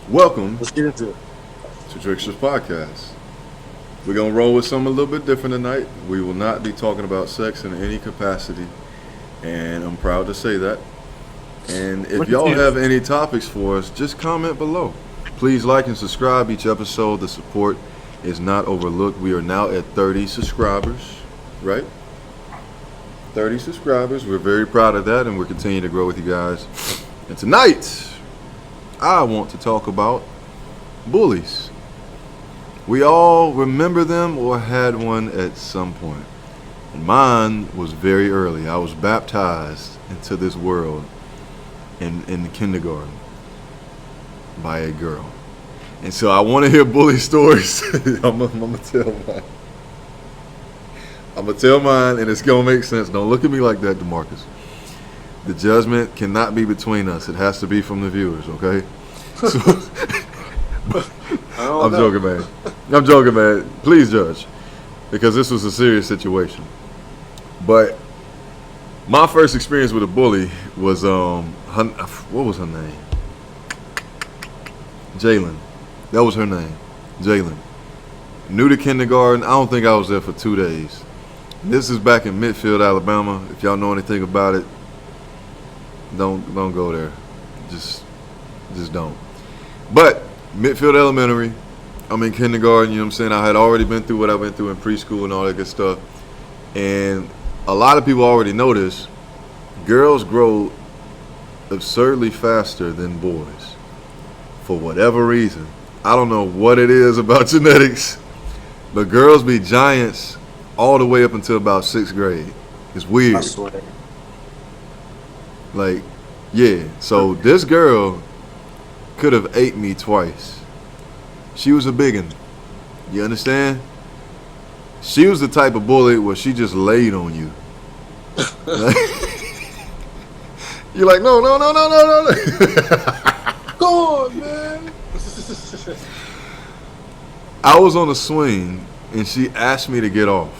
Welcome Let's get into it. to Tricksters Podcast. We're going to roll with something a little bit different tonight. We will not be talking about sex in any capacity, and I'm proud to say that. And if Look at y'all you. have any topics for us, just comment below. Please like and subscribe each episode. The support is not overlooked. We are now at 30 subscribers, right? 30 subscribers. We're very proud of that, and we're continuing to grow with you guys. And tonight, I want to talk about bullies. We all remember them or had one at some point. And mine was very early. I was baptized into this world in kindergarten by a girl. And so I want to hear bully stories. I'm gonna tell mine. I'm gonna tell mine, and it's gonna make sense. Don't look at me like that, DeMarcus. The judgment cannot be between us. It has to be from the viewers, okay? So, I'm joking, man. I'm joking, man. Please judge, because this was a serious situation. But my first experience with a bully was what was her name? Jalen. That was her name, Jalen. New to kindergarten. I don't think I was there for 2 days. This is back in Midfield, Alabama. If y'all know anything about it, don't go there. Just don't. But Midfield Elementary, I'm in kindergarten, you know what I'm saying? I had already been through what I went through in preschool and all that good stuff. And a lot of people already know this. Girls grow absurdly faster than boys for whatever reason. I don't know what it is about genetics, but girls be giants all the way up until about 6th grade. It's weird. I swear. Like, yeah. So this girl could have ate me twice. She was a biggin. You understand? She was the type of bully where she just laid on you. You're like, no. Go on, man. I was on a swing and she asked me to get off.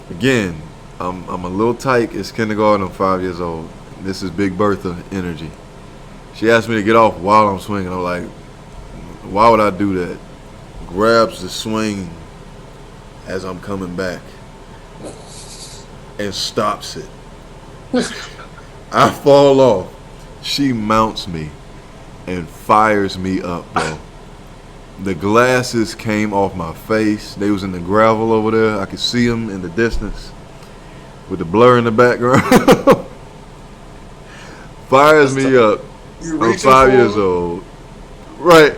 Again, I'm a little tight. It's kindergarten. I'm 5 years old. This is Big Bertha energy. She asked me to get off while I'm swinging. I'm like, why would I do that? Grabs the swing as I'm coming back and stops it. I fall off. She mounts me and fires me up, bro. The glasses came off my face. They was in the gravel over there. I could see them in the distance with the blur in the background. Fires me up. I'm 5 years old. Right.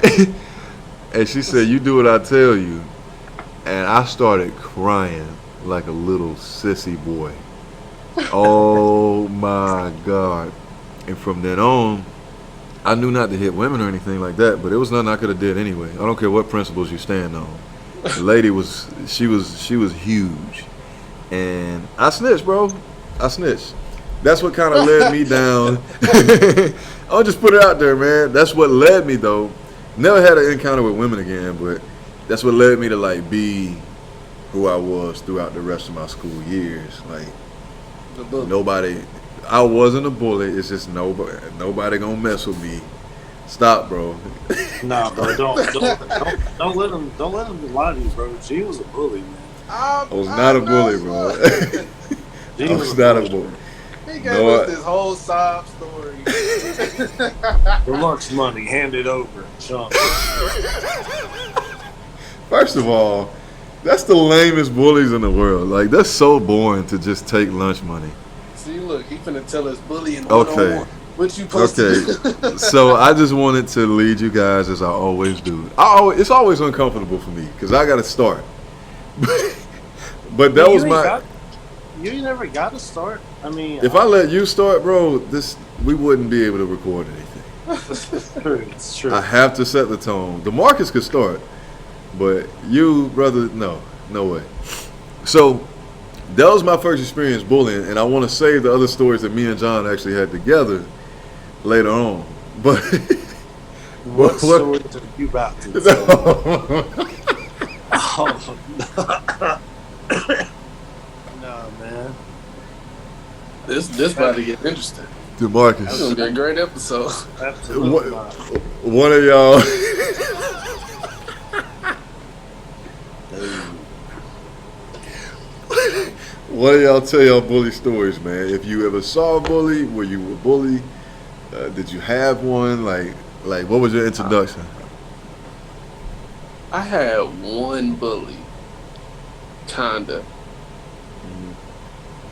And she said, you do what I tell you. And I started crying like a little sissy boy. Oh my God. And from then on, I knew not to hit women or anything like that, but it was nothing I could have did anyway. I don't care what principles you stand on. The lady she was huge. And I snitched, bro. I snitched. That's what kind of led me down. I'll just put it out there, man. That's what led me, though. Never had an encounter with women again, but that's what led me to, like, be who I was throughout the rest of my school years. Like, nobody, I wasn't a bully. It's just nobody gonna mess with me. Stop, bro. Nah, bro, don't let him lie to you, bro. She was a bully, man. I was not a bully, bro. I was not a bully. He gave us this whole sob story. The lunch money handed over, chunk. First of all, that's the lamest bullies in the world. Like, that's so boring to just take lunch money. See, look, he finna tell us bullying Okay. 101. What you supposed to do? So I just wanted to lead you guys as I always do. It's always uncomfortable for me because I got to start. But that was You never got to start. I mean, if I let you start, bro, we wouldn't be able to record anything. It's true. It's true. I have to set the tone. DeMarcus could start, but you, brother, no way. So that was my first experience bullying, and I want to save the other stories that me and John actually had together later on. But what stories are you about to tell? Oh, no, man. This about to get interesting. DeMarcus. It's gonna be a great episode. Absolutely not. One of y'all. One of y'all tell y'all bully stories, man. If you ever saw a bully, were you a bully? Did you have one? Like, what was your introduction? I had one bully, kinda.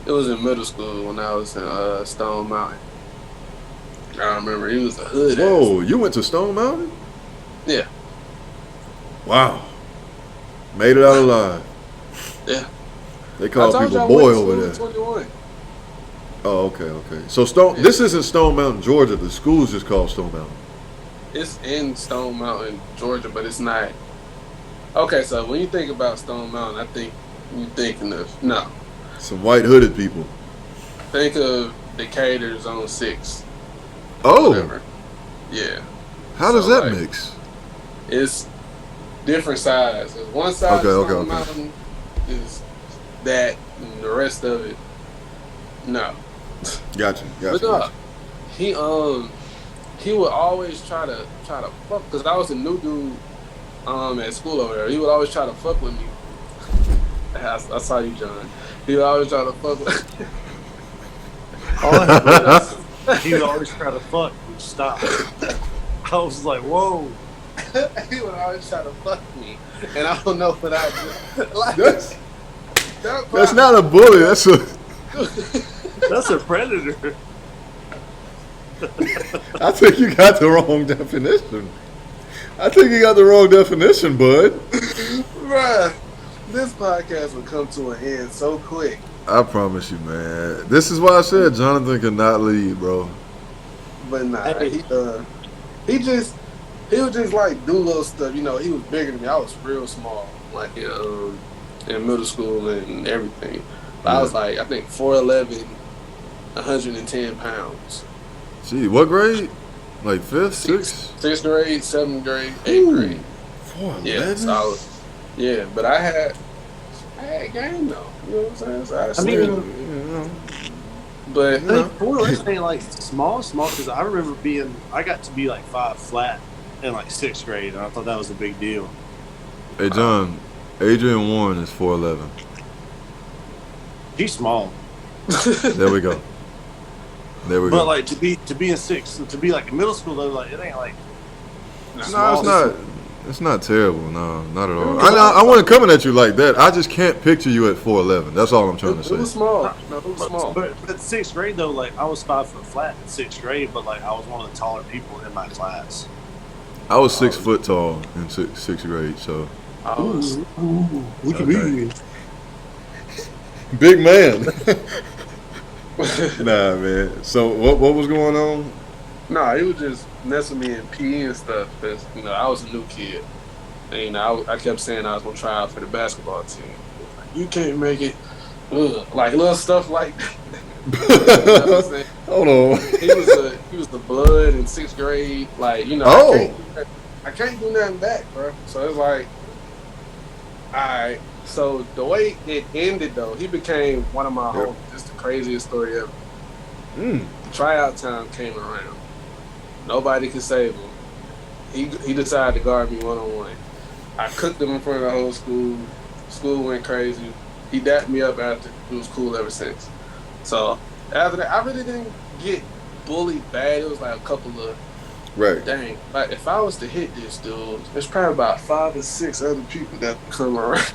It was in middle school when I was in Stone Mountain. I remember he was a hood. Whoa, you went to Stone Mountain? Yeah. Wow. Made it out alive. Yeah. They call people boy over there. 21. Oh, okay. So Yeah. This isn't Stone Mountain, Georgia. The school's just called Stone Mountain. It's in Stone Mountain, Georgia, but it's not. Okay, so when you think about Stone Mountain, I think you're thinking of Some white hooded people. Think of Decatur Zone 6. Oh. Whatever. Yeah. How does So, that like, mix? It's different sides. One side of Stone Mountain is that, and the rest of it, no. Gotcha. But he would always try to fuck, because I was a new dude at school over there. He would always try to fuck with me. I saw you, John. He would always try to fuck with me. He would always try to fuck and stop. I was like, whoa. He would always try to fuck me, and I don't know what I did. Like, that's not a bully. That's a predator. I think you got the wrong definition. Bud. Bruh, this podcast will come to an end so quick. I promise you, man. This is why I said Jonathan could not lead, bro. But nah, he would just like do little stuff. You know, he was bigger than me. I was real small, like in middle school and everything. But I was like, I think 4'11", 110 pounds. Gee, what grade? Like fifth, sixth grade, 7th grade, 8th grade. 4'11"? Yeah, so but I had game though. You know what I'm saying? So but I think 4'11" ain't like small, because I remember I got to be like 5 flat in like 6th grade, and I thought that was a big deal. Hey, John, Adrian Warren is 4'11". He's small. There we go. But like to be in 6th, to be like in middle school though, like it ain't like. No, it's not. It's not terrible. No, not at all. I wasn't coming at you like that. I just can't picture you at 4'11". That's all I'm trying to say. It was small. No, it was small. But 6th grade though, like I was 5 foot flat in 6th grade, but like I was one of the taller people in my class. I was 6 foot tall in sixth grade, so. Look at me. Big man. Nah, man. So what was going on? Nah, he was just messing with me in PE and stuff because I was a new kid, and I kept saying I was gonna try out for the basketball team. Like, you can't make it. Like little stuff like that. You know what I'm saying? Hold on. He was the blood in 6th grade. Like I can't do nothing back, bro. So it's like, all right. So the way it ended, though, he became one of my homies. It's the craziest story ever. Tryout time came around. Nobody could save him. He decided to guard me 1-on-1. I cooked him in front of the whole school. School went crazy. He dapped me up after. It was cool ever since. So after that, I really didn't get bullied bad. It was like a couple of dang. Like if I was to hit this dude, there's probably about 5 or 6 other people that come around.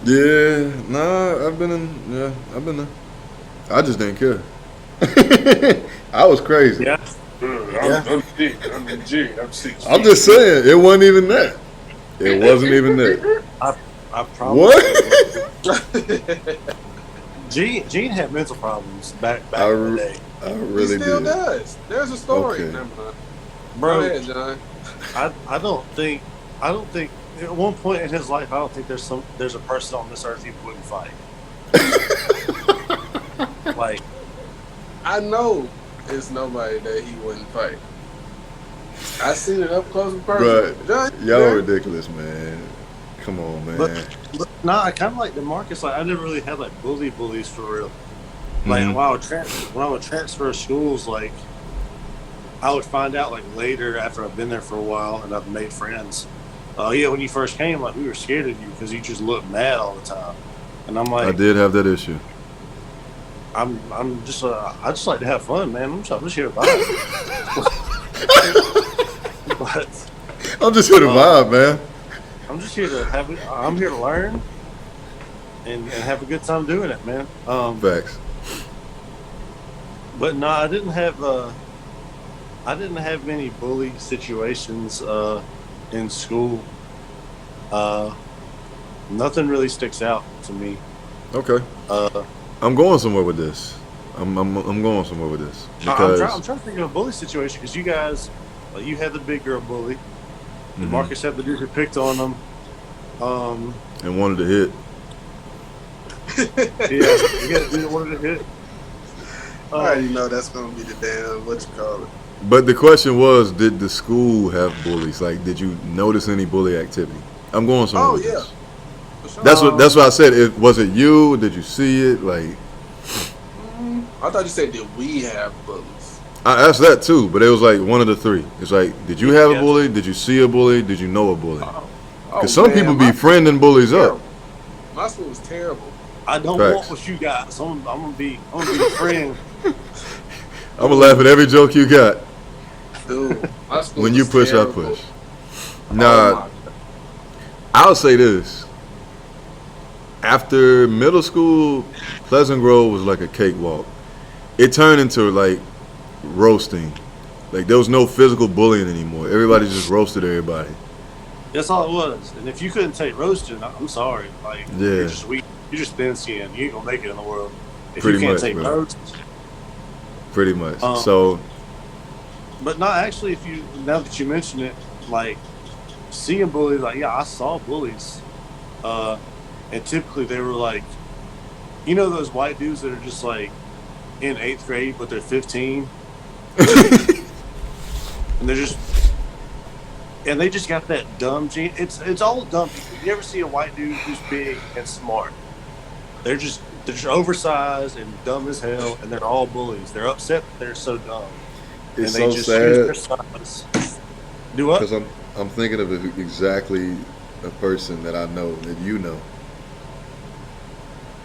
Yeah, nah, I've been there. I just didn't care. I was crazy. Yeah. I'm G. I'm 6. I'm just saying, it wasn't even that. It wasn't even that. I promise. What? Gene had mental problems back in the day. I really He still did. does. There's a story. Okay. Never mind. Bro, Go ahead, John. I don't think at one point in his life I don't think there's a person on this earth he wouldn't fight. Like I know it's nobody that he wouldn't fight. I seen it up close and personal. But y'all ridiculous, man. Come on, man. But nah, I kind of like DeMarcus. Like I never really had like bullies for real. Like when I would transfer schools, like I would find out like later after I've been there for a while and I've made friends. Yeah, when you first came, like we were scared of you because you just looked mad all the time. And I'm I like, did have that issue. I'm just I just like to have fun, man. I'm just here to vibe. But I'm just here to vibe, man. I'm just here to have it. I'm here to learn and have a good time doing it, man. Facts. But no, I didn't have many bully situations in school. Nothing really sticks out to me. Okay. Uh, I'm going somewhere with this. I'm going somewhere with this because I'm trying to think of a bully situation because you guys, like, you had the big girl bully, and Marcus had the dude who picked on them. and wanted to hit. Yeah, you got a dude that wanted to hit. I already know that's gonna be the damn what you call it. But the question was, did the school have bullies? Like, did you notice any bully activity? I'm going somewhere. Oh with yeah. this. For sure. That's what I said. Was it you? Did you see it? Like, I thought you said did we have bullies? I asked that too, but it was like one of the three. It's like, did you have a Yeah. bully? Did you see a bully? Did you know a bully? Oh, Because some man, people my be friending bullies up. My school was terrible. I don't Facts. want what you got, so I'm gonna be a friend. I'm gonna laugh at every joke you got. Dude, my school When you was push, terrible. I push. Oh, Nah, my God. I'll say this. After middle school, Pleasant Grove was like a cakewalk. It turned into like roasting. Like there was no physical bullying anymore. Everybody just roasted everybody. That's all it was. And if you couldn't take roasting, I'm sorry. Like Yeah. you're just weak. You're just thin skinned. You ain't gonna make it in the world. If Pretty you can't much, take bro. roast. Pretty much. Um, So But not actually. If you now that you mention it, like seeing bullies, like yeah, I saw bullies, and typically they were like, you know, those white dudes that are just like in 8th grade, but they're 15, and they just got that dumb gene. It's all dumb people. You ever see a white dude who's big and smart? They're just oversized and dumb as hell, and they're all bullies. They're upset that they're so dumb. it's And they so just use their sad size. Do what? because I'm thinking of exactly a person that I know that you know.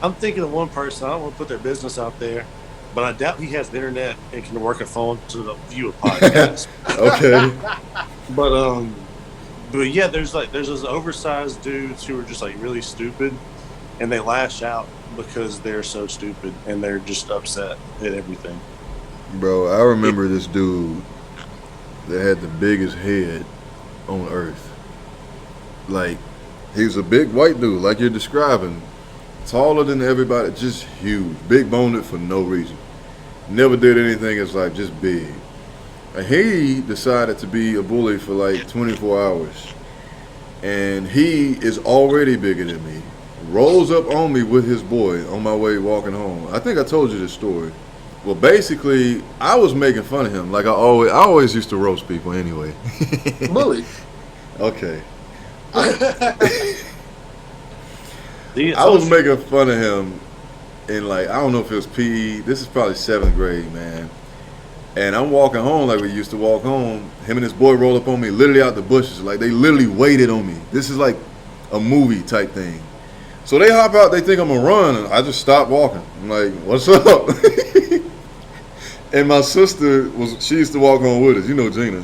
I'm thinking of one person. I don't want to put their business out there, but I doubt he has the internet and can work a phone to view a podcast. Okay. But yeah, there's those oversized dudes who are just like really stupid, and they lash out because they're so stupid and they're just upset at everything. Bro, I remember this dude that had the biggest head on earth. Like, he was a big white dude, like you're describing. Taller than everybody, just huge. Big boned for no reason. Never did anything, it's like just big. And he decided to be a bully for like 24 hours. And he is already bigger than me. Rolls up on me with his boy on my way walking home. I think I told you this story. Well, basically, I was making fun of him. Like I always used to roast people anyway. Bully. Okay. See, I was making fun of him in like, I don't know if it was PE. This is probably 7th grade, man. And I'm walking home like we used to walk home. Him and his boy roll up on me, literally out the bushes. Like they literally waited on me. This is like a movie type thing. So they hop out, they think I'm gonna run, and I just stop walking. I'm like, what's up? And my sister she used to walk on with us, you know Gina.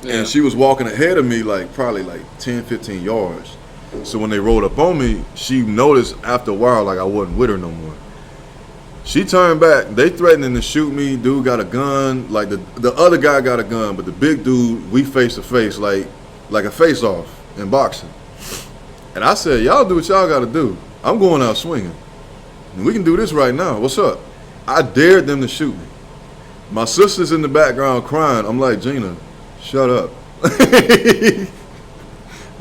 Yeah. And she was walking ahead of me like probably like 10, 15 yards. So when they rolled up on me, she noticed after a while like I wasn't with her no more. She turned back. They threatening to shoot me. Dude got a gun. Like the other guy got a gun, but the big dude, we face to face like a face off in boxing. And I said, y'all do what y'all got to do. I'm going out swinging. And we can do this right now. What's up? I dared them to shoot me. My sister's in the background crying. I'm like, Gina, shut up.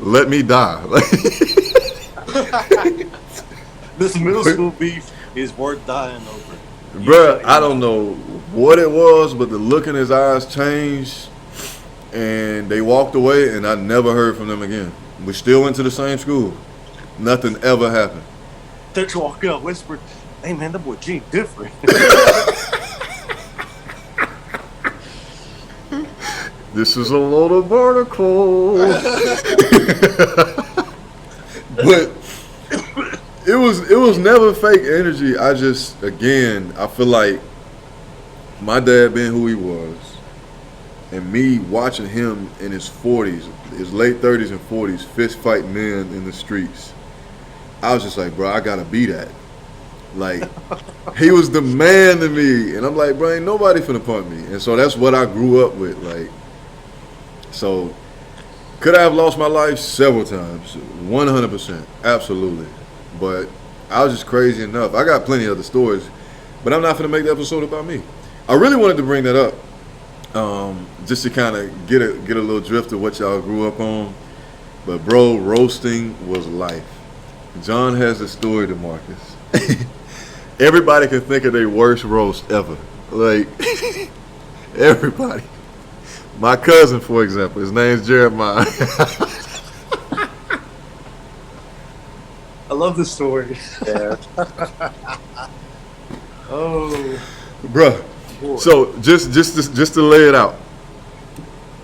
Let me die. This middle school beef is worth dying over. Bruh, I don't know what it was, but the look in his eyes changed, and they walked away, and I never heard from them again. We still went to the same school. Nothing ever happened. They walk up, whispered, "Hey man, that boy Gene different." This is a load of barnacles. But it was never fake energy. I just, again, I feel like my dad being who he was, and me watching him in his 40s, his late 30s and 40s, fist fight men in the streets. I was just like, bro, I gotta be that. Like, he was the man to me, and I'm like, bro, ain't nobody finna punk me. And so that's what I grew up with. Like, so could I have lost my life several times? 100%, absolutely. But I was just crazy enough. I got plenty of other stories, but I'm not finna make the episode about me. I really wanted to bring that up, just to kind of get a little drift of what y'all grew up on. But bro, roasting was life. John has a story to Marcus. Everybody can think of their worst roast ever. Like, everybody. My cousin, for example, his name's Jeremiah. I love this story. Yeah. Oh, Bruh. boy. So just to lay it out,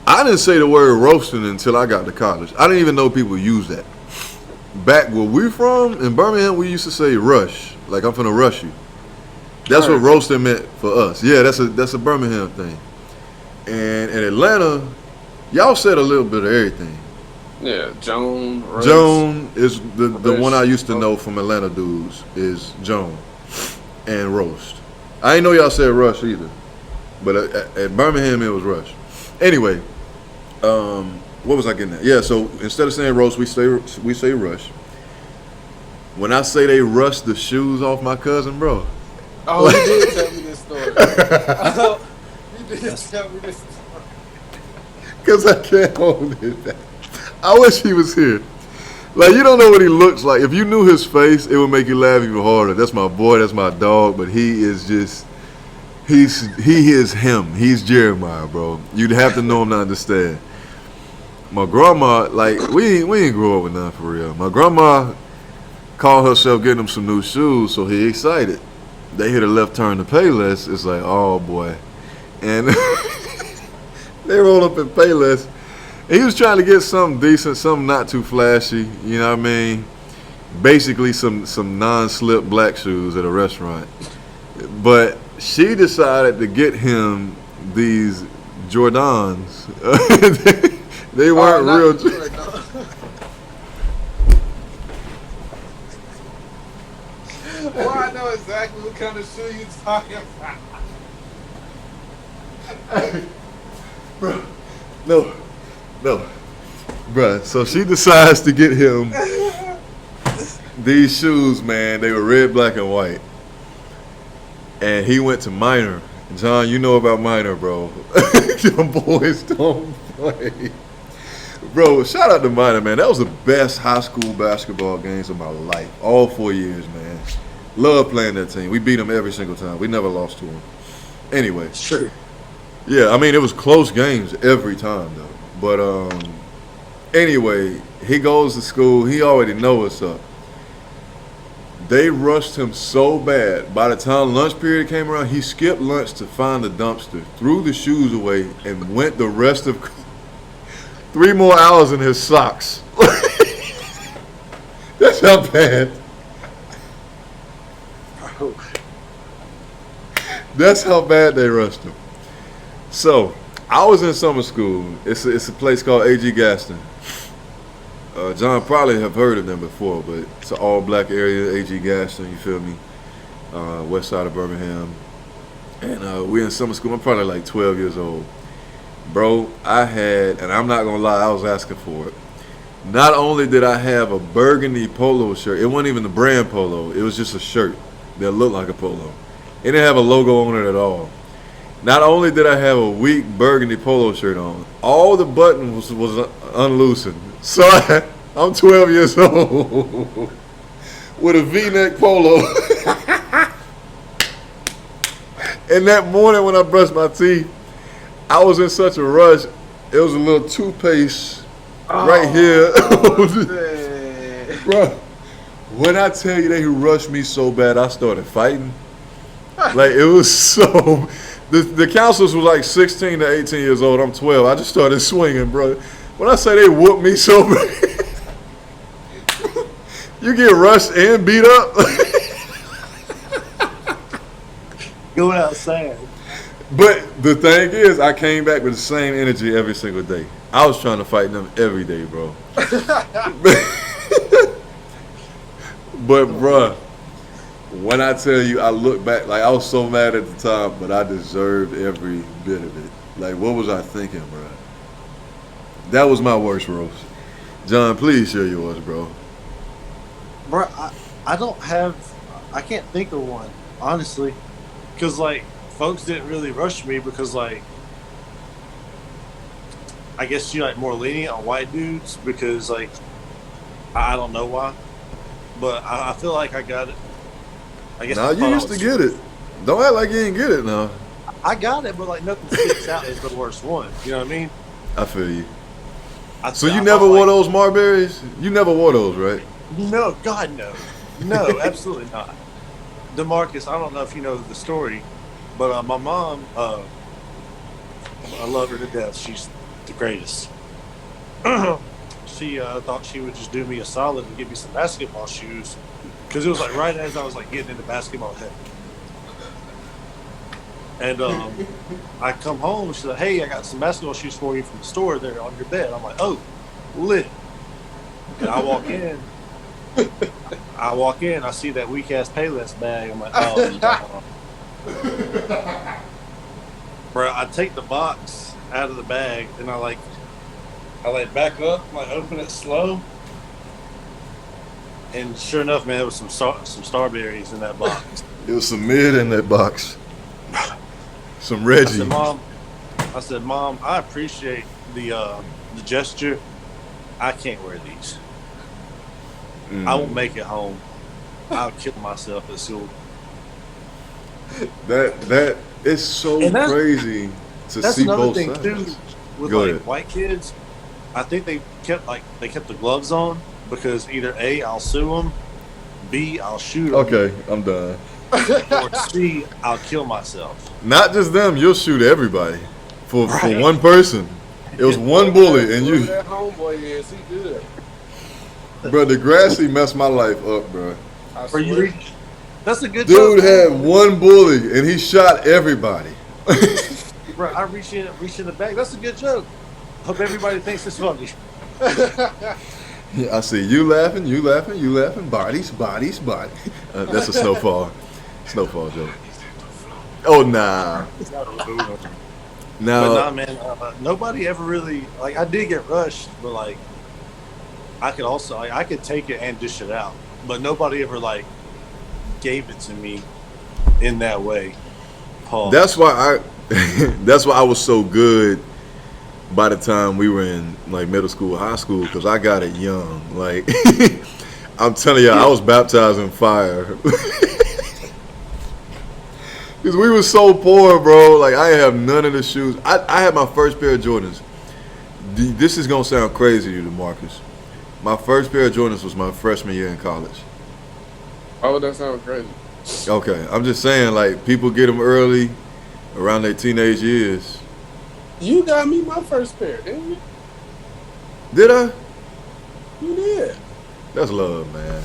I didn't say the word roasting until I got to college. I didn't even know people use that. Back where we from in Birmingham, we used to say rush, like I'm finna rush you. That's what roasting meant for us. Yeah, that's a Birmingham thing. And in Atlanta, y'all said a little bit of everything. Yeah, Joan. Rush. Joan is the one I used to Rush. know from Atlanta dudes is Joan and roast. I didn't know y'all said rush either, but at Birmingham it was rush. Anyway, what was I getting at? Yeah, so instead of saying roast, we say rush. When I say they rushed the shoes off my cousin, bro. Oh, you did tell me this story. Oh, you did tell me this story. Because I can't hold it back. I wish he was here. Like, you don't know what he looks like. If you knew his face, it would make you laugh even harder. That's my boy, that's my dog, but he is just, he is him. He's Jeremiah, bro. You'd have to know him to understand. My grandma, like, we ain't grow up with nothing for real. My grandma called herself getting him some new shoes, so he excited. They hit a left turn to Payless. It's like, oh boy. And they roll up in Payless. And he was trying to get something decent, something not too flashy, you know what I mean? Basically some non-slip black shoes at a restaurant. But she decided to get him these Jordans. They weren't real. Well, I know exactly what kind of shoe you're talking about. Bro, no. Bruh, so she decides to get him these shoes, man. They were red, black, and white. And he went to Minor. John, you know about Minor, bro. Them boys don't play. Bro, shout out to Minor, man. That was the best high school basketball games of my life. All 4 years, man. Love playing that team. We beat them every single time. We never lost to them. Anyway. Sure. Yeah, I mean, it was close games every time, though. But, anyway, he goes to school. He already knows what's up. They rushed him so bad. By the time lunch period came around, he skipped lunch to find the dumpster, threw the shoes away, and went the rest of 3 more hours in his socks. That's how bad. That's how bad they rushed him. So, I was in summer school. It's a place called A.G. Gaston. John probably have heard of them before, but it's an all-black area, A.G. Gaston, you feel me? West side of Birmingham. And we're in summer school. I'm probably like 12 years old. Bro, I had, and I'm not going to lie, I was asking for it. Not only did I have a burgundy polo shirt, it wasn't even the brand polo. It was just a shirt that looked like a polo. It didn't have a logo on it at all. Not only did I have a weak burgundy polo shirt on, all the buttons was unloosened. So I'm 12 years old with a V-neck polo. And that morning when I brushed my teeth, I was in such a rush. It was a little toothpaste right here. Bro, when I tell you they rushed me so bad, I started fighting. Like, it was so... The counselors were like 16 to 18 years old. I'm 12. I just started swinging, bro. When I say they whooped me so bad, you get rushed and beat up. Going outside. But the thing is, I came back with the same energy every single day. I was trying to fight them every day, bro. But, bruh, when I tell you, I look back, like, I was so mad at the time, but I deserved every bit of it. Like, what was I thinking, bruh? That was my worst roast. John, please share yours, bro. Bro, I can't think of one, honestly. Because, like, folks didn't really rush me because, like, I guess you like more lenient on white dudes because, like, I don't know why. But I feel like I got it. I guess. Now, you used to get it. Don't act like you didn't get it now. I got it, but, like, nothing sticks out as the worst one. You know what I mean? I feel you. So you never wore those Marberries? You never wore those, right? No, God, no. No, absolutely not. DeMarcus, I don't know if you know the story, but my mom, I love her to death. She's the greatest. She thought she would just do me a solid and give me some basketball shoes because it was like right as I was like getting into basketball head. And I come home and she's like, "Hey, I got some basketball shoes for you from the store there on your bed." I'm like, "Oh, lit." And I walk in. I see that weak ass Payless bag. I'm like, "Oh, no." Bro, I take the box out of the bag and I back up, like open it slow, and sure enough, man, there was some Starberries in that box. There was some mid in that box. Some Reggie. I said, Mom, I appreciate the gesture. I can't wear these. I won't make it home. I'll kill myself at school. That is so crazy to see both sides. That's another thing too with like white kids. I think they kept the gloves on because either A, I'll sue them, B, I'll shoot them. Okay, I'm done. Or C, I'll kill myself. Not just them, you'll shoot everybody for one person. It was one bully and you. That homeboy is he good? Bro, the grassy messed my life up, bro. That's a good dude joke. Had one bully and he shot everybody. Bro, I reach in the bag. That's a good joke. Hope everybody thinks it's funny. Yeah, I see you laughing. Bodies. That's a snowfall joke. Oh nah. No. But nah, man. Nobody ever really like. I did get rushed, but like, I could also I could take it and dish it out. But nobody ever like gave it to me in that way. Paul. That's why I was so good by the time we were in like middle school, high school, because I got it young. Like I'm telling you, I was baptized in fire. Because we were so poor, bro. Like I didn't have none of the shoes. I had my first pair of Jordans. This is gonna sound crazy to you, Marcus. My first pair of Jordans was my freshman year in college. Oh, that sounds crazy. Okay, I'm just saying, like, people get them early, around their teenage years. You got me my first pair, didn't you? Did I? You did. That's love, man.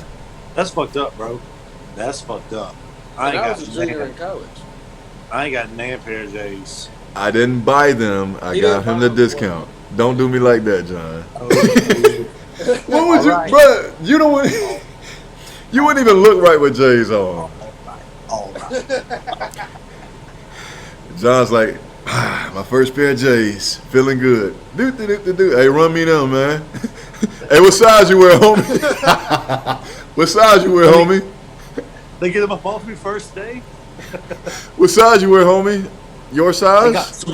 That's fucked up, bro. That's fucked up. I was a junior in college. I ain't got nan pair of J's. I didn't buy them. I got him the discount. Don't do me like that, John. What would you, bro? You don't want. You wouldn't even look right with J's on. All right. John's like, my first pair of J's, feeling good. Do. Hey, run me them, man. Hey, what size you wear, homie? What size you wear, homie? They get them up off me first day. What size you wear, homie? Your size?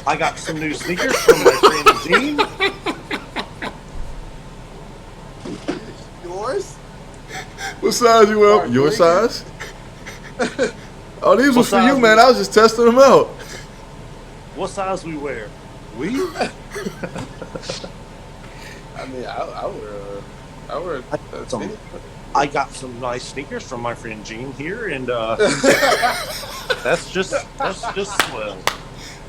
I got some new sneakers from my friend Gene. Yours? What size you wear? Your size? Oh, these were for you, man. I was just testing them out. What size we wear? We? I mean, I wear I got some nice sneakers from my friend Gene here, and That's just swell.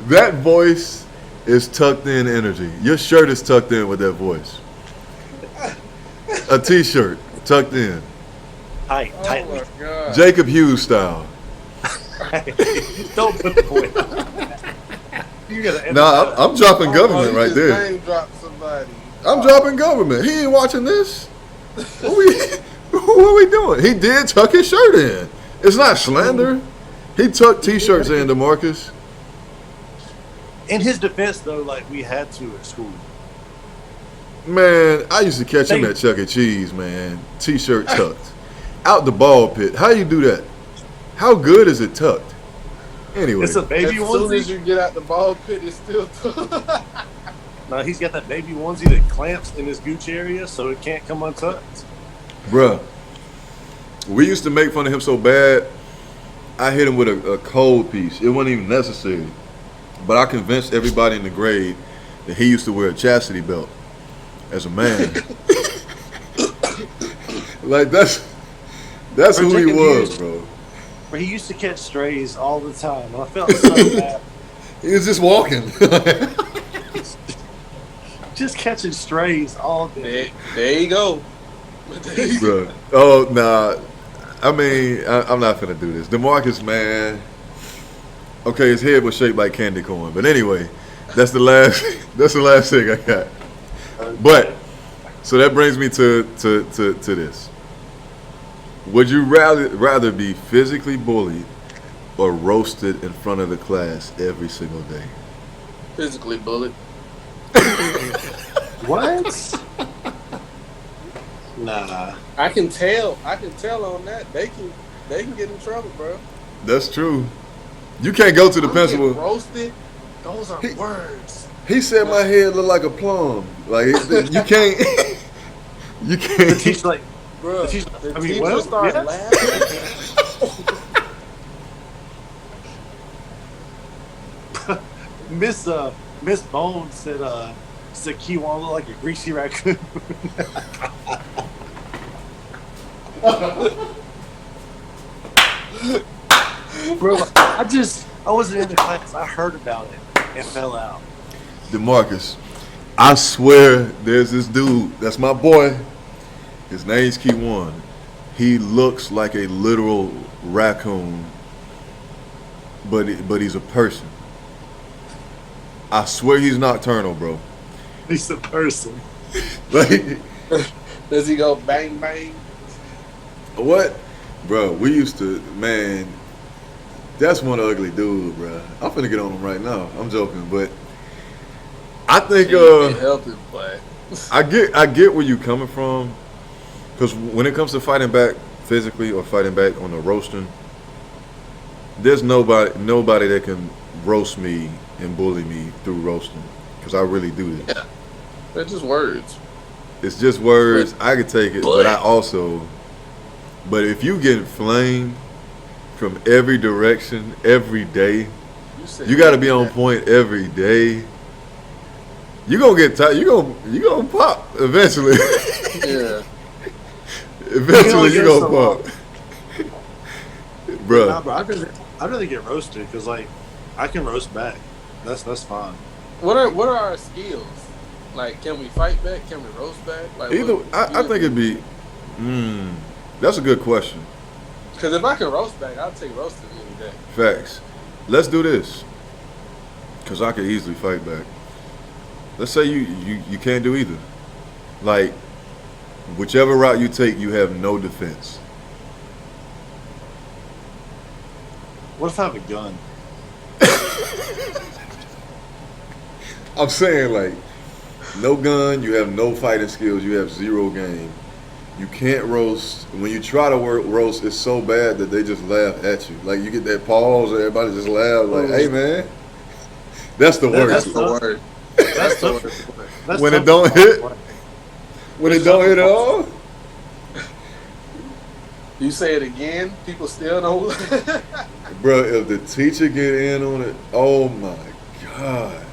That voice is tucked in energy. Your shirt is tucked in with that voice. A t-shirt tucked in. Tight. Oh my god. Jacob Hughes style. Don't put the voice. You gotta edit Nah, that I'm dropping government you right just there. Name drop somebody. I'm dropping government. He ain't watching this. What are we doing? He did tuck his shirt in. It's not slander. He tucked t-shirts in, DeMarcus. In his defense, though, like we had to at school. Man, I used to catch him at Chuck E. Cheese, man. T-shirt tucked. Out the ball pit. How you do that? How good is it tucked? Anyway. It's a baby As soon as onesie. you get out the ball pit, it's still. No, he's got that baby onesie that clamps in his gooch area, so it can't come untucked. Bruh, we used to make fun of him so bad, I hit him with a cold piece. It wasn't even necessary. But I convinced everybody in the grade that he used to wear a chastity belt as a man. Like, that's who he was, bro. Where he used to catch strays all the time. I felt so bad. He was just walking. Just catching strays all day. There you go. Bro. Oh, nah. I mean, I'm not finna do this. DeMarcus, man. Okay, his head was shaped like candy corn. But anyway, that's the last thing I got. But so that brings me to this. Would you rather be physically bullied or roasted in front of the class every single day? Physically bullied. What? Nah. I can tell on that. They can get in trouble, bro. That's true. You can't go to the I'm principal. getting roasted. Those are words. He said my head looked like a plum. Like you can't. You The can't. teacher's like, Bro, the teacher, the I mean, teacher well, started yeah. laughing. Miss Bones said Kiwan looked like a greasy raccoon. Bro, I wasn't in the class. I heard about it and fell out. DeMarcus, I swear there's this dude. That's my boy. His name's Keywan. He looks like a literal raccoon, but he's a person. I swear he's nocturnal, bro. He's a person. Like, Does he go bang bang? what? Bro, we used to, man, that's one ugly dude, bro. I'm finna get on him right now. I'm joking, but I think Healthy play. I get where you coming from, because when it comes to fighting back physically or fighting back on the roasting, there's nobody that can roast me and bully me through roasting, because I really do this. Yeah, they're just words. It's just words. I could take it, but if you get flamed from every direction every day, you got to be on point every day. You gonna get tired. You gonna pop eventually. Yeah. Eventually you gonna pop, bro. Nah, bro, I'd rather get roasted because like I can roast back. That's fine. What are our skills? Like, can we fight back? Can we roast back? Like, I think it'd be. That's a good question. Because if I can roast back, I'll take roasted any day. Facts. Let's do this, because I could easily fight back. Let's say you can't do either. Like, whichever route you take, you have no defense. What if I have a gun? I'm saying, like, no gun, you have no fighting skills, you have zero game. You can't roast. When you try to roast, it's so bad that they just laugh at you. Like, you get that pause and everybody just laugh, like, hey, man. That's the worst. That's the word. That's tough. That's When tough it don't to hit? fight. When it don't hit at all? You say it again, people still don't. Bro, if the teacher get in on it, oh my God.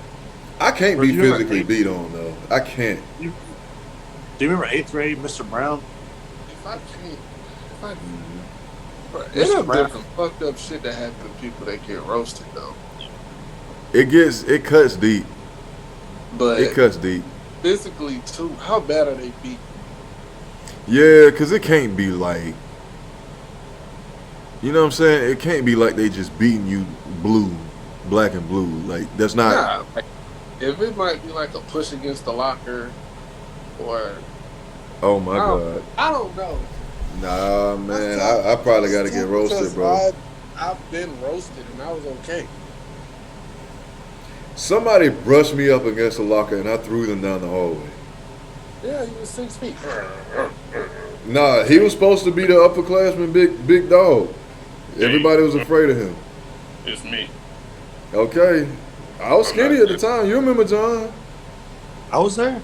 I can't Bro, be do you remember physically eighth- beat on, though. I can't. Do you remember 8th grade, Mr. Brown? If I can't, Bro, it have been some fucked up shit that happen to people that get roasted though. It cuts deep. But it cuts deep. Physically too, how bad are they beat? Yeah, because it can't be like, you know what I'm saying? It can't be like they just beating you black and blue. Like, that's not. Nah, like, if it might be like a push against the locker or. Oh my God. I don't know. Nah, man. I probably got to get roasted, bro. I've been roasted and I was okay. Somebody brushed me up against a locker and I threw them down the hallway. Yeah, he was 6 feet. Nah, he was supposed to be the upperclassman big dog. Everybody was afraid of him. It's me. Okay. I was skinny at the time. You remember, John? I was there.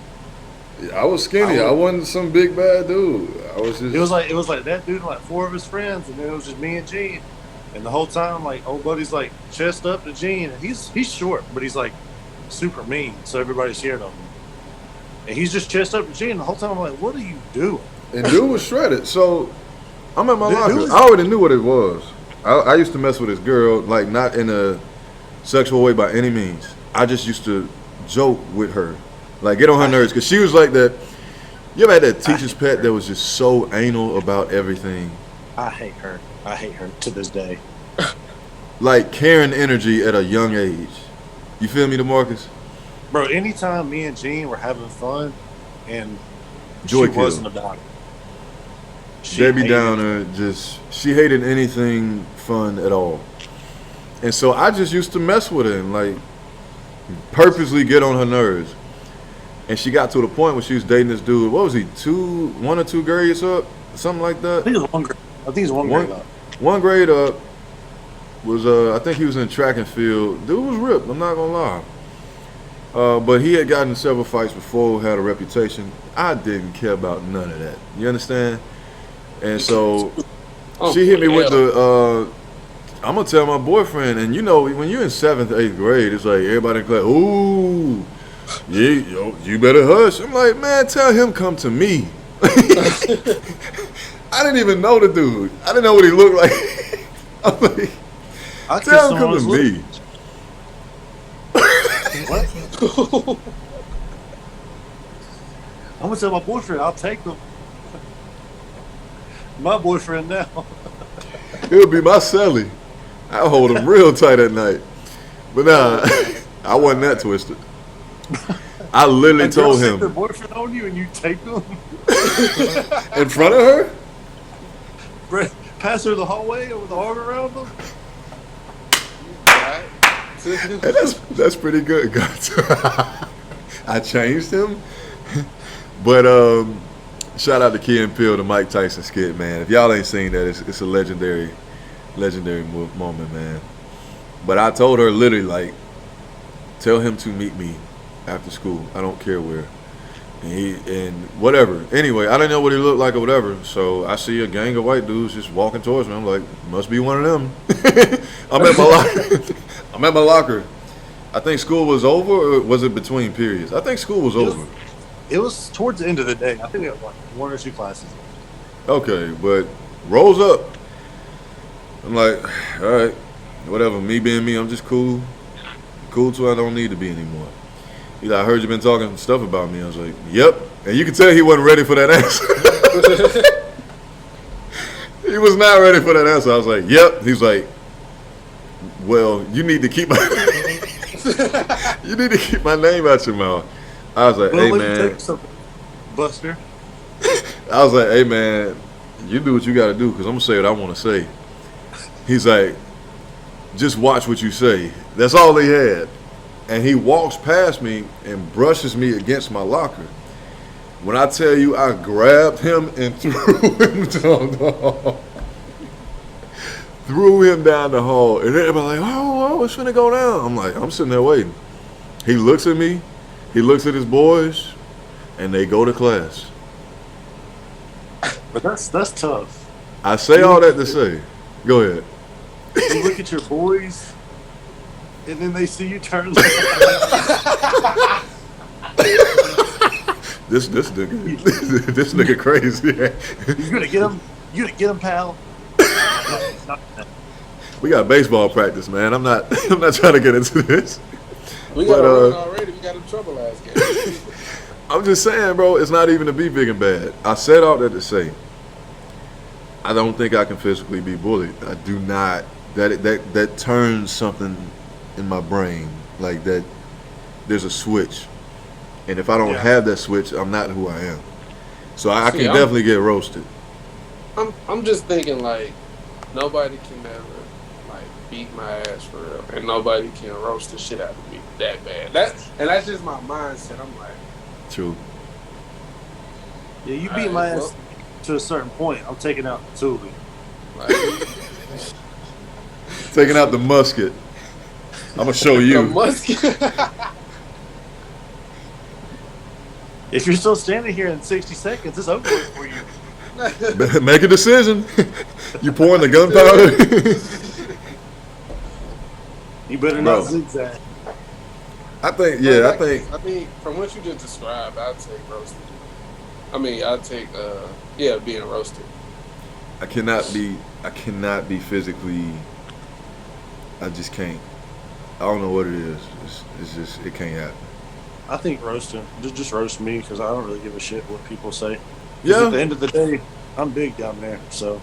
I was skinny. I wasn't some big bad dude. I was just. It was like that dude and like 4 of his friends, and then it was just me and Gene. And the whole time, like, old buddy's like chest up to Gene, and he's short, but he's like super mean, so everybody scared of him. And he's just chest up to Gene, and the whole time I'm like, what are you doing? And dude was shredded. So I'm at my locker. I already knew what it was. I used to mess with this girl, like not in a sexual way by any means. I just used to joke with her, like get on her nerves, because she was like that. You ever had that teacher's pet that was just so anal about everything? I hate her. I hate her to this day. Like Karen energy at a young age. You feel me, DeMarcus? Bro, anytime me and Gene were having fun and Joy she kill. wasn't about it. Debbie Downer, she hated anything fun at all. And so I just used to mess with her and like purposely get on her nerves. And she got to the point where she was dating this dude. What was he? 1 or 2 grades up? Something like that? I think it was one grade up. 1 grade up was I think he was in track and field. Dude was ripped, I'm not gonna lie. But he had gotten in several fights before, had a reputation. I didn't care about none of that. You understand? And so she hit me with the I'm gonna tell my boyfriend, and you know, when you're in 7th, 8th grade, it's like everybody in class, ooh, yeah, you better hush. I'm like, man, tell him come to me. I didn't even know the dude. I didn't know what he looked like. I'm like, tell him come to me. What? I'm gonna tell my boyfriend I'll take them. My boyfriend now. He'll be my celly. I'll hold him real tight at night. But nah, I wasn't that twisted. I literally told him. Their boyfriend on you and you take them in front of her. Pass her the hallway with the arm around them. Hey, that's pretty good, guys. I changed him, but shout out to Key and Peele, the Mike Tyson skit, man. If y'all ain't seen that, it's a legendary moment, man. But I told her literally, like, tell him to meet me after school. I don't care where. And whatever. Anyway, I didn't know what he looked like or whatever. So I see a gang of white dudes just walking towards me. I'm like, must be one of them. I'm at my locker. I think school was over, or was it between periods? I think school was over. It was towards the end of the day. I think we had like 1 or 2 classes. Okay, but rolls up. I'm like, all right, whatever. Me being me, I'm just cool. Cool till I don't need to be anymore. He's like, I heard you been talking stuff about me. I was like, yep. And you could tell he wasn't ready for that answer. He was not ready for that answer. I was like, yep. He's like, well, you need to keep my name out your mouth. I was like, hey, man. Buster. I was like, hey, man, you do what you got to do because I'm going to say what I want to say. He's like, just watch what you say. That's all he had. And he walks past me and brushes me against my locker. When I tell you I grabbed him and threw him down the hall. And everybody like, oh, what's finna go down? I'm like, I'm sitting there waiting. He looks at me. He looks at his boys. And they go to class. But that's tough. I say all that to say. Go ahead. You look at your boys. And then they see you turn. This nigga crazy. You gonna get him, pal. We got baseball practice, man. I'm not I'm not trying to get into this. We got a run already. We got in trouble last game. I'm just saying, bro, it's not even to be big and bad. I said all that to say I don't think I can physically be bullied. I do not. That turns something in my brain like that. There's a switch, and if I don't have that switch, I'm not who I am. So I can definitely get roasted. I'm just thinking like nobody can ever like beat my ass for real, and nobody can roast the shit out of me that bad. That's just my mindset. I'm like, true. Yeah, you beat my ass to a certain point. I'm taking out the Thule. Like, taking out the musket. I'm gonna show you. The musket. If you're still standing here in 60 seconds, it's over for you. Make a decision. You pouring the gunpowder? You better not zigzag. I think. I mean, from what you just described, I'd take roasted. I mean, I'd take being roasted. I cannot be physically. I just can't. I don't know what it is. It's just it can't happen. I think roasting. Just roast me because I don't really give a shit what people say. Yeah. At the end of the day, I'm big down there, so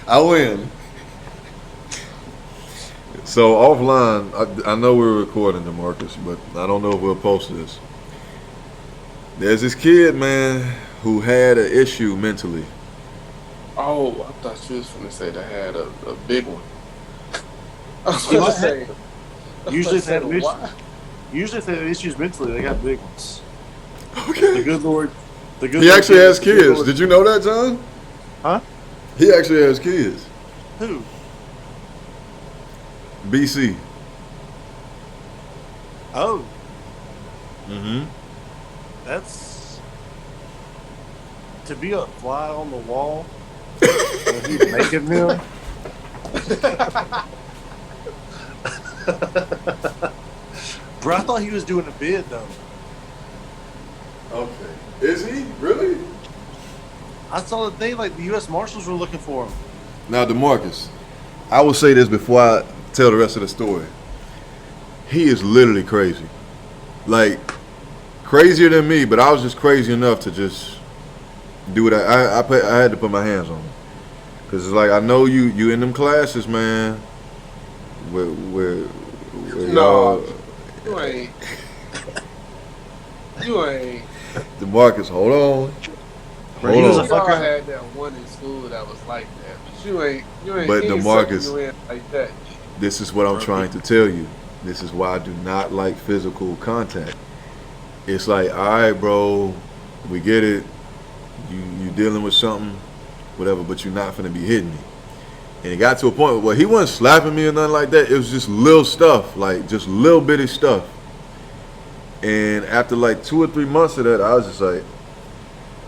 I win. So offline, I know we're recording, DeMarcus, but I don't know if we'll post this. There's this kid, man, who had an issue mentally. Oh, I thought you was going to say they had a big one. I was going to say. Usually if they have issues mentally, they got big ones. Okay. The good Lord. He actually has kids. Did you know that, John? Huh? He actually has kids. Who? BC. Oh. Mm-hmm. That's to be a fly on the wall. And he's making them. Bro, I thought he was doing a bid though. Okay. Is he? Really? I saw the thing like the U.S. Marshals were looking for him. Now, DeMarcus, I will say this before I tell the rest of the story. He is literally crazy. Like, crazier than me, but I was just crazy enough to just do what I had to put my hands on him. Because it's like, I know you in them classes, man, where no, you ain't. You ain't. DeMarcus, hold on. Bro, he was a I fucker. had that one in school that was like that. But you ain't. But DeMarcus, you ain't like that. This is what I'm trying to tell you. This is why I do not like physical contact. It's like, all right, bro, we get it. You dealing with something, whatever, but you're not finna be hitting me. And it got to a point where he wasn't slapping me or nothing like that. It was just little stuff, like just little bitty stuff. And after like 2 or 3 months of that, I was just like,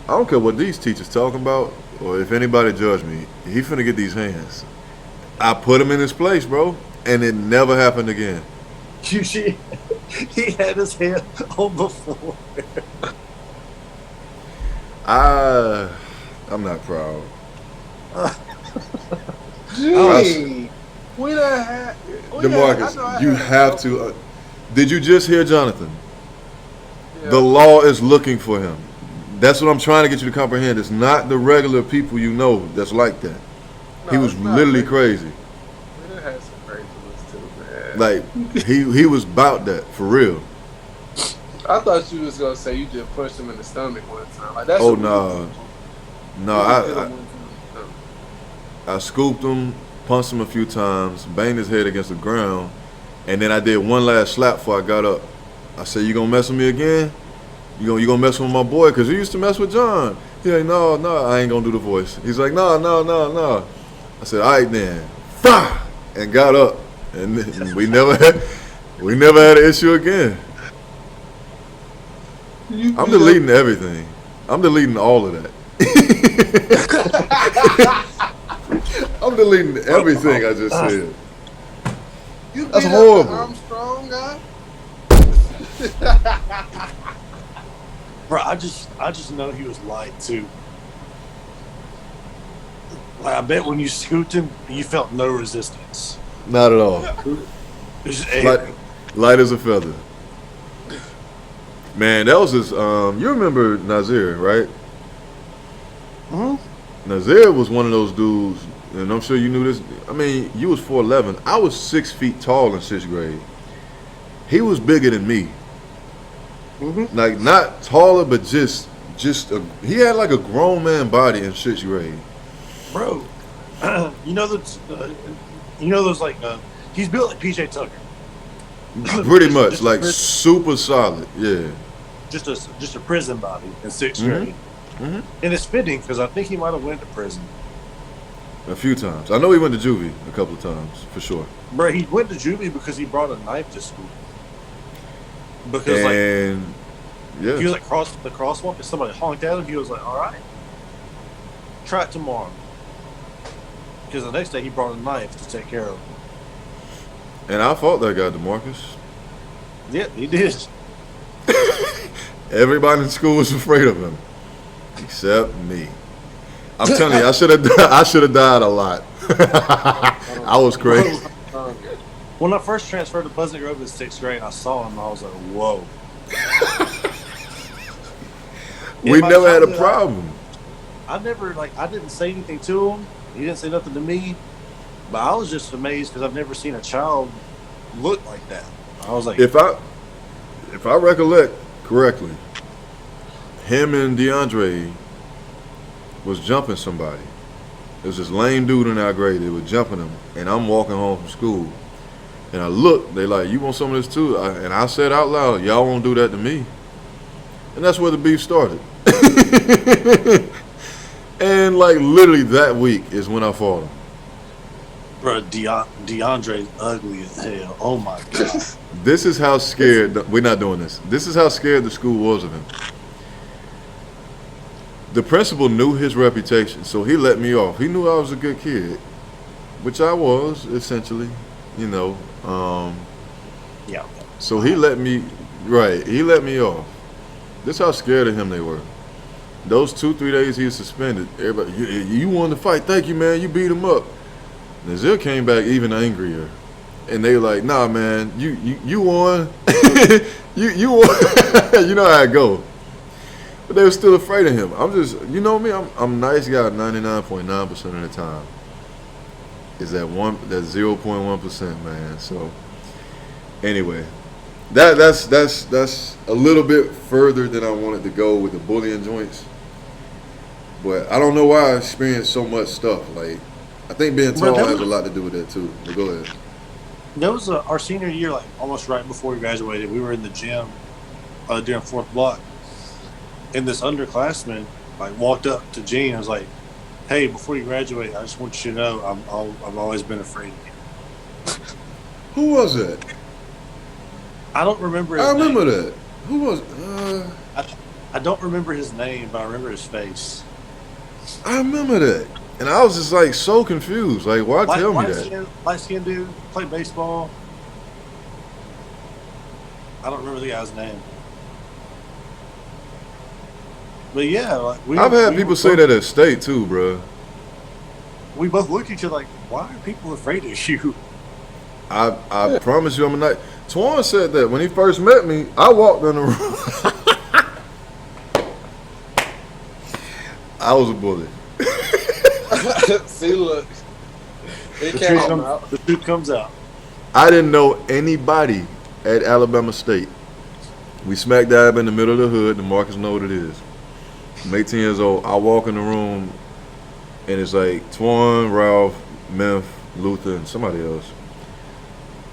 I don't care what these teachers talking about or if anybody judge me. He finna get these hands. I put him in his place, bro, and it never happened again. You see, he had his hand on the floor. I'm not proud. Gee, we done had. DeMarcus, you have to. Did you just hear Jonathan? Yeah. The law is looking for him. That's what I'm trying to get you to comprehend. It's not the regular people you know that's like that. He was literally crazy. We done had some crazy ones too, man. Like he was about that for real. I thought you was gonna say you just punched him in the stomach one time. Like that's. Oh no, I scooped him, punched him a few times, banged his head against the ground, and then I did one last slap before I got up. I said, "You gonna mess with me again? You gonna mess with my boy? Cause he used to mess with John." He like, "No, I ain't gonna do the voice." He's like, "No." I said, "All right then," and got up, and we never had an issue again. I'm deleting everything. I'm deleting all of that. I'm deleting everything I just said. That's horrible. Armstrong guy. Bro, I just know he was light too. Like, I bet when you scooped him, you felt no resistance. Not at all. It was just airy. Light as a feather. Man, that was his. You remember Nazir, right? Nazir was one of those dudes, and I'm sure you knew this. I mean, you was 4'11". I was 6 feet tall in 6th grade. He was bigger than me. Like not taller, but he had like a grown man body in 6th grade. Bro, you know those like he's built like PJ Tucker. Pretty much, like super solid. Yeah. Just a prison body in 6th grade. And it's fitting because I think he might have went to prison a few times. I know he went to juvie a couple of times for sure. Bro, he went to juvie because he brought a knife to school. Because he was like cross the crosswalk and somebody honked at him. He was like, "All right, try it tomorrow." Because the next day he brought a knife to take care of him. And I fought that guy, DeMarcus. Yeah, he did. Everybody in school was afraid of him, except me. I'm telling you, I should have died a lot. I was crazy. When I first transferred to Pleasant Grove in 6th grade, I saw him. I was like, "Whoa." We never had a problem. I didn't say anything to him. He didn't say nothing to me. But I was just amazed because I've never seen a child look like that. I was like, if I recollect correctly, him and DeAndre was jumping somebody. There was this lame dude in our grade. They were jumping him, and I'm walking home from school. And I look, they like, "You want some of this too?" And I said out loud, "Y'all won't do that to me." And that's where the beef started. And like literally that week is when I fought him. "Bro, DeAndre's ugly as hell. Oh my god." This is how scared we're not doing this. This is how scared the school was of him. The principal knew his reputation, so he let me off. He knew I was a good kid, which I was essentially, you know. Yeah. So he let me off. This is how scared of him they were. Those 2-3 days he was suspended, everybody, you won the fight. Thank you, man. You beat him up. Nazir came back even angrier, and they were like, "Nah, man, you won. you won." You know how it go. But they were still afraid of him. I'm just, you know me. I'm a nice guy 99.9% of the time. Is that 0.1%, man. So anyway, that's a little bit further than I wanted to go with the bullying joints. But I don't know why I experienced so much stuff. Like, I think being tall has a lot to do with that too. But go ahead. That was our senior year, like almost right before we graduated. We were in the gym during 4th block, and this underclassman like walked up to Gene and was like, "Hey, before you graduate, I just want you to know I've always been afraid of you." Who was it? I don't remember his name. I remember name. that. Who was I don't remember his name, but I remember his face. I remember that. And I was just like so confused. Like, why tell me that? Light-skinned dude, played baseball. I don't remember the guy's name. But yeah, like I've had people say that at state too, bro. We both looked at each other like, "Why are people afraid of you?" I promise you I'm a night. Twan said that when he first met me, I walked in the room. I was a bully. See, look. The truth comes out. I didn't know anybody at Alabama State. We smack dab in the middle of the hood. The Marcus know what it is. I'm 18 years old. I walk in the room, and it's like Twan, Ralph, Memph, Luther, and somebody else.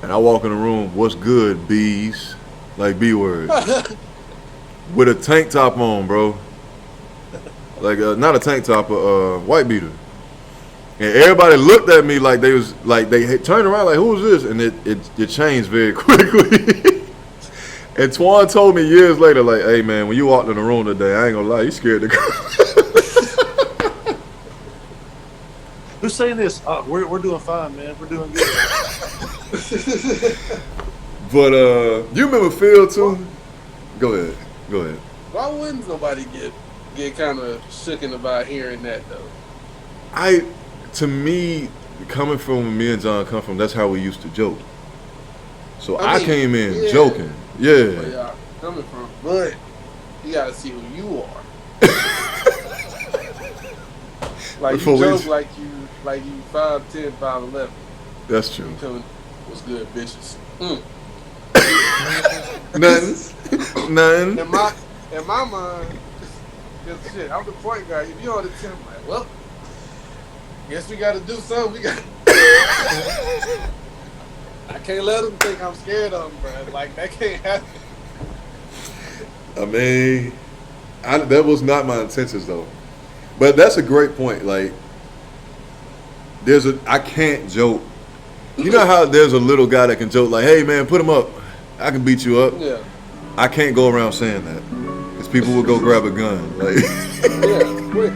And I walk in the room, "What's good, bees?" Like B word. With a tank top on, bro. Like not a tank top, a white beater. And everybody looked at me like they turned around like, "Who is this?" And it changed very quickly. And Twan told me years later, like, "Hey man, when you walked in the room today, I ain't gonna lie, you scared the girl." Who's saying this? We're doing fine, man. We're doing good. But you remember Phil too? Go ahead. Why wouldn't somebody get kind of shooken about hearing that though? to me, coming from where me and John come from, that's how we used to joke. So I came in joking. Yeah. Where y'all coming from, but you gotta see who you are. Like you joke like you 5'10", 5'11". That's true. You coming, what's good, bitches? Nothing. In my mind, cause shit, I'm the point guard. If you on the team, I'm like, well, guess we got to do something. We got. I can't let them think I'm scared of them, bro. Like that can't happen. I mean, that was not my intentions though. But that's a great point. Like, I can't joke. You know how there's a little guy that can joke like, "Hey man, put him up. I can beat you up." Yeah. I can't go around saying that because people will go grab a gun. Like, yeah, quick.